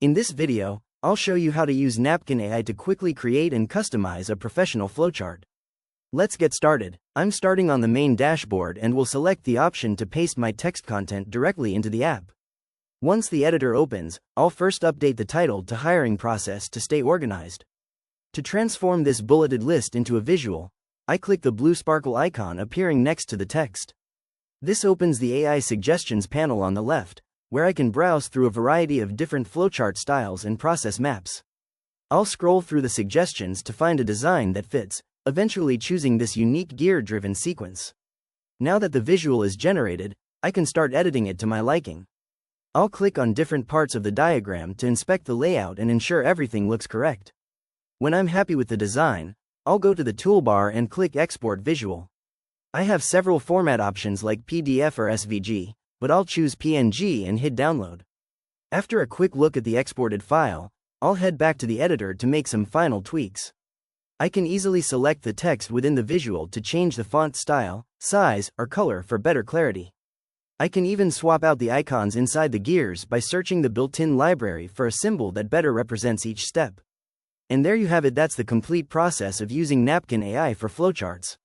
In this video, I'll show you how to use Napkin AI to quickly create and customize a professional flowchart. Let's get started. I'm starting on the main dashboard and will select the option to paste my text content directly into the app. Once the editor opens, I'll first update the title to hiring process to stay organized. To transform this bulleted list into a visual, I click the blue sparkle icon appearing next to the text. This opens the AI suggestions panel on the left, where I can browse through a variety of different flowchart styles and process maps. I'll scroll through the suggestions to find a design that fits, eventually choosing this unique gear-driven sequence. Now that the visual is generated, I can start editing it to my liking. I'll click on different parts of the diagram to inspect the layout and ensure everything looks correct. When I'm happy with the design, I'll go to the toolbar and click Export Visual. I have several format options like PDF or SVG, but I'll choose PNG and hit Download. After a quick look at the exported file, I'll head back to the editor to make some final tweaks. I can easily select the text within the visual to change the font style, size, or color for better clarity. I can even swap out the icons inside the gears by searching the built-in library for a symbol that better represents each step. And there you have it. That's the complete process of using Napkin AI for flowcharts.